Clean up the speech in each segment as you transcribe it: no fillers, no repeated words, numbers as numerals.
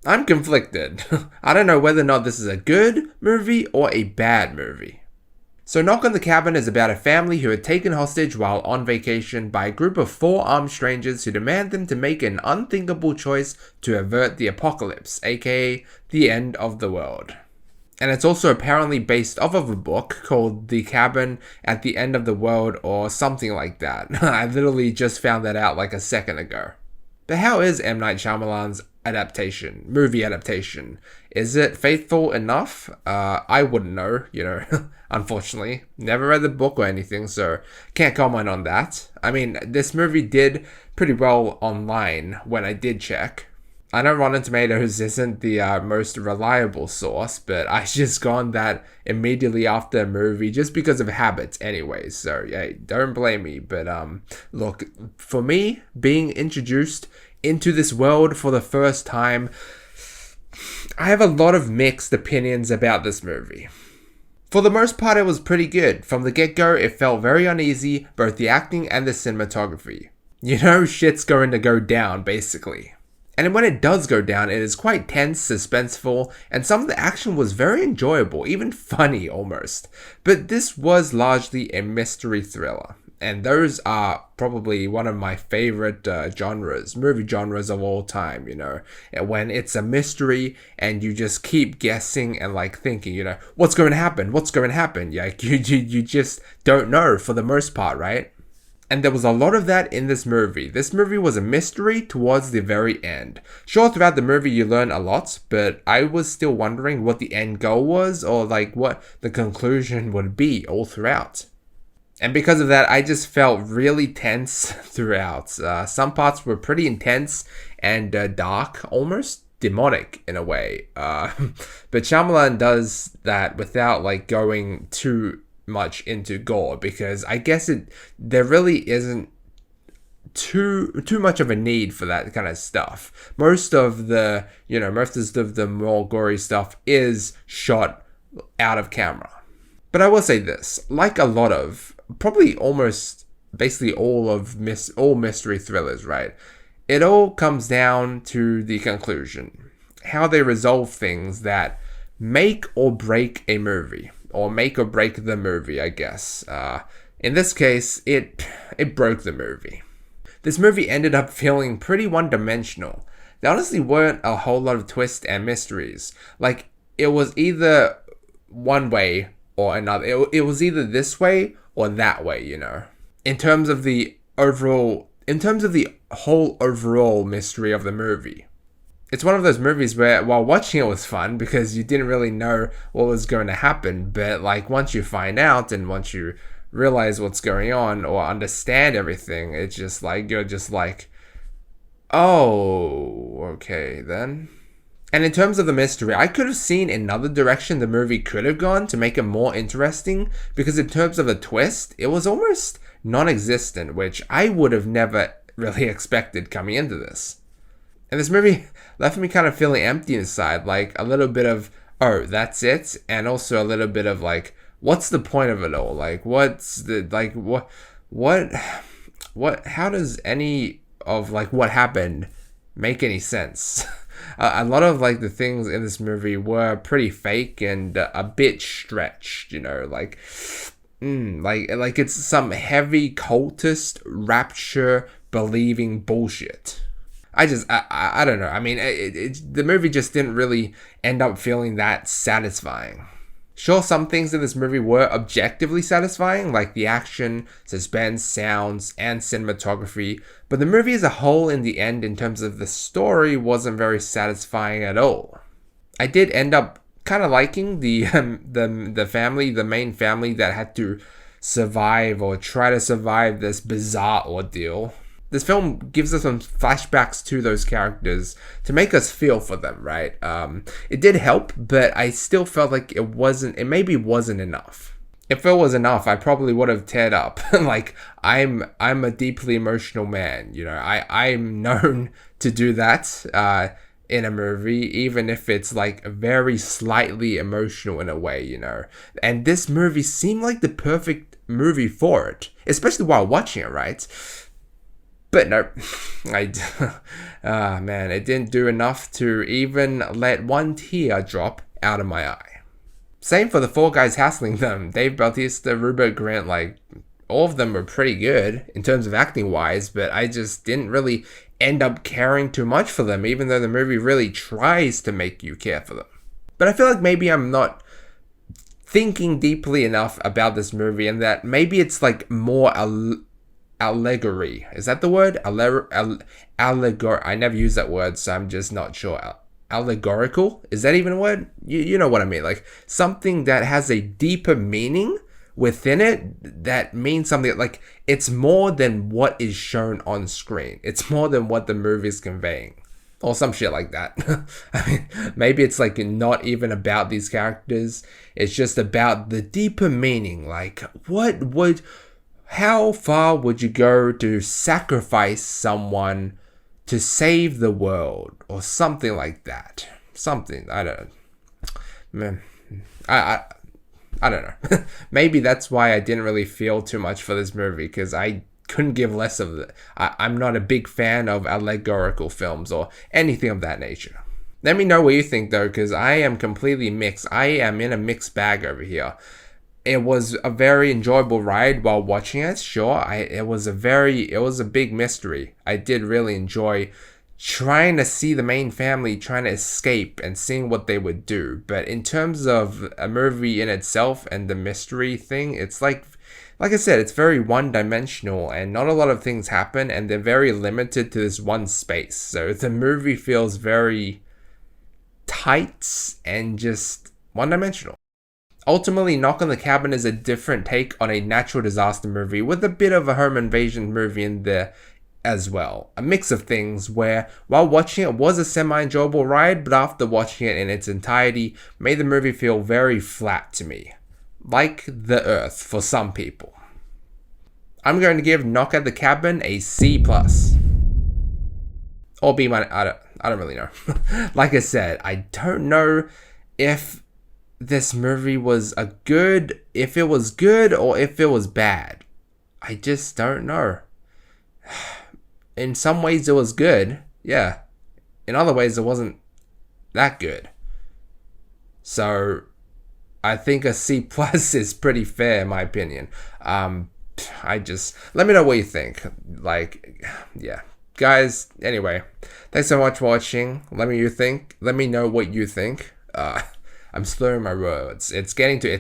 I'm conflicted. I don't know whether or not this is a good movie or a bad movie. So Knock on the Cabin is about a family who are taken hostage while on vacation by a group of four armed strangers who demand them to make an unthinkable choice to avert the apocalypse, aka the end of the world. And it's also apparently based off of a book called The Cabin at the End of the World or something like that. I literally just found that out like a second ago. But how is M. Night Shyamalan's movie adaptation? Is it faithful enough? I wouldn't know, unfortunately. Never read the book or anything, so can't comment on that. I mean, this movie did pretty well online when I did check. I know Rotten Tomatoes isn't the most reliable source, but I just gone that immediately after a movie just because of habits anyway. So yeah, don't blame me. But look, for me, being introduced into this world for the first time, I have a lot of mixed opinions about this movie. For the most part, it was pretty good. From the get-go, it felt very uneasy, both the acting and the cinematography. Shit's going to go down, basically. And when it does go down, it is quite tense, suspenseful, and some of the action was very enjoyable, even funny almost. But this was largely a mystery thriller. And those are probably one of my favorite movie genres of all time, when it's a mystery and you just keep guessing and thinking, what's going to happen? Yeah, you just don't know for the most part, right? And there was a lot of that in this movie. This movie was a mystery towards the very end. Sure, throughout the movie you learn a lot, but I was still wondering what the end goal was or what the conclusion would be all throughout. And because of that, I just felt really tense throughout. Some parts were pretty intense and dark, almost demonic in a way. But Shyamalan does that without going too much into gore, because I guess there really isn't too much of a need for that kind of stuff. Most of the more gory stuff is shot out of camera. But I will say this, like a lot of probably almost basically all mystery thrillers, right? It all comes down to the conclusion, how they resolve things that make or break a movie. Or make or break the movie, I guess. In this case, it broke the movie. This movie ended up feeling pretty one-dimensional. There honestly weren't a whole lot of twists and mysteries. It was either one way or another. It was either this way or that way, In terms of the whole overall mystery of the movie. It's one of those movies where, while watching it was fun because you didn't really know what was going to happen, but once you find out and once you realize what's going on or understand everything, it's just you're just oh, okay then. And in terms of the mystery, I could have seen another direction the movie could have gone to make it more interesting, because in terms of the twist, it was almost non-existent, which I would have never really expected coming into this. And this movie left me kind of feeling empty inside, a little bit of, oh, that's it, and also a little bit of what's the point of it all? What's the, what, how does any of what happened make any sense? A lot of the things in this movie were pretty fake and a bit stretched, it's some heavy cultist rapture believing bullshit. I don't know. I mean, the movie just didn't really end up feeling that satisfying. Sure, some things in this movie were objectively satisfying, like the action, suspense, sounds, and cinematography, but the movie as a whole in the end, in terms of the story, wasn't very satisfying at all. I did end up kind of liking the family, the main family that had to survive or try to survive this bizarre ordeal. This film gives us some flashbacks to those characters to make us feel for them, right? It did help, but I still felt like it maybe wasn't enough. If it was enough, I probably would have teared up. I'm a deeply emotional man, I'm known to do that in a movie, even if it's very slightly emotional in a way, And this movie seemed like the perfect movie for it, especially while watching it, right? But no, man, it didn't do enough to even let one tear drop out of my eye. Same for the four guys hassling them. Dave Bautista, Rupert Grint, like, all of them were pretty good in terms of acting wise, but I just didn't really end up caring too much for them, even though the movie really tries to make you care for them. But I feel like maybe I'm not thinking deeply enough about this movie, and that maybe it's like more allegory. Is that the word? Allegor. I never use that word, so I'm just not sure. Allegorical? Is that even a word? You know what I mean. Like something that has a deeper meaning within it, that means something, like it's more than what is shown on screen. It's more than what the movie is conveying. Or some shit like that. I mean, maybe it's like not even about these characters. It's just about the deeper meaning. Like, how far would you go to sacrifice someone to save the world? Or something like that. Something, I don't know. I don't know. Maybe that's why I didn't really feel too much for this movie, because I couldn't give less of it. I'm not a big fan of allegorical films or anything of that nature. Let me know what you think though, because I am completely mixed. I am in a mixed bag over here. It was a very enjoyable ride while watching it. Sure, it was a big mystery. I did really enjoy trying to see the main family trying to escape and seeing what they would do. But in terms of a movie in itself and the mystery thing, it's like I said, it's very one-dimensional and not a lot of things happen, and they're very limited to this one space. So the movie feels very tight and just one-dimensional. Ultimately, Knock on the Cabin is a different take on a natural disaster movie with a bit of a home invasion movie in there as well. A mix of things where, while watching it was a semi-enjoyable ride, but after watching it in its entirety, made the movie feel very flat to me. Like the Earth for some people. I'm going to give Knock at the Cabin a C+. Or B-. I don't really know. Like I said, I don't know if this movie was if it was good or if it was bad. I just don't know. In some ways it was good, yeah. In other ways it wasn't that good. So I think a C+ is pretty fair in my opinion. Let me know what you think. Like, yeah. Guys, anyway, thanks so much for watching. Let me know what you think. I'm slurring my words. It's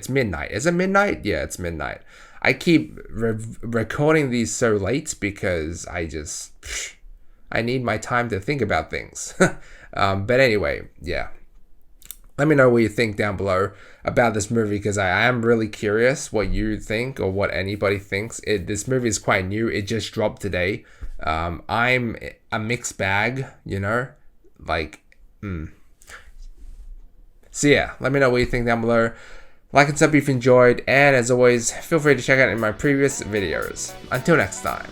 midnight. Is it midnight? Yeah, it's midnight. I keep recording these so late because I need my time to think about things. But anyway, yeah. Let me know what you think down below about this movie, because I am really curious what you think or what anybody thinks. This movie is quite new. It just dropped today. I'm a mixed bag, you know? So yeah, let me know what you think down below. Like and sub if you enjoyed, and as always, feel free to check out in my previous videos. Until next time.